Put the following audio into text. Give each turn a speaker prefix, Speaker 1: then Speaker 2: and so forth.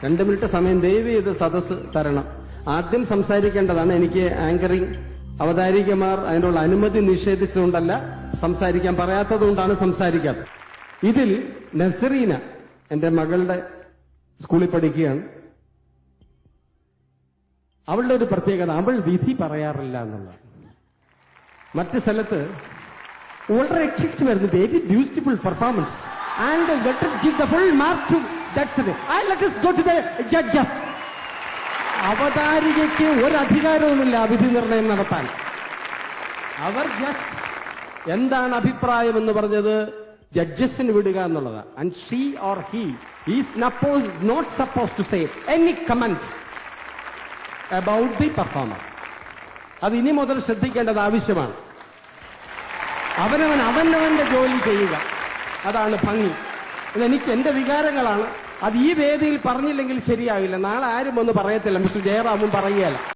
Speaker 1: 2 minute സമയം ദയവ് ചെയ്ത് സദസ്സ് തരണം. ആദ്യം സംസാരിക്കേണ്ടതാണ്. എനിക്ക് ആങ്കറിംഗ് അവതാരികമാർ അതിനുള്ള അനുമതി നിഷേധിച്ചുകൊണ്ടല്ല, സംസാരിക്കാൻ പറയാത്തതുകൊണ്ടാണ് സംസാരിക്കാത്തത്. ഇതിൽ നസറീന എന്റെ മകളുടെ സ്കൂളിൽ പഠിക്കുകയാണ്. അവളുടെ ഒരു പ്രത്യേകത, അവൾ വിധി പറയാറില്ല എന്നുള്ളത്. മറ്റ് സ്ഥലത്ത് വളരെ എക്സിസ്റ്റ് വരുന്നത് very beautiful performance and let us give the full mark to that. Let us go to the judges. അവതാരികയ്ക്ക് ഒരധികാരവുമില്ല വിധി നിർണയം നടത്താൻ. അവർ ജഡ്ജ് എന്താണ് അഭിപ്രായം എന്ന് പറഞ്ഞത് ജഡ്ജസിന് വിടുക എന്നുള്ളതാണ്. And she or he is not suppose to say any comment about the performer. അത് ഇനി മുതൽ ശ്രദ്ധിക്കേണ്ടത് ആവശ്യമാണ്. അവനവന്റെ ജോലി ചെയ്യുക, അതാണ് ഭംഗി. ഇതെനിക്ക് എന്റെ വികാരങ്ങളാണ്. അത് ഈ വേദിയിൽ പറഞ്ഞില്ലെങ്കിൽ ശരിയാവില്ല. നാളെ ആരും ഒന്ന് പറയത്തില്ല, മിസ്റ്റർ ജയറാമും പറയുകയല്ല.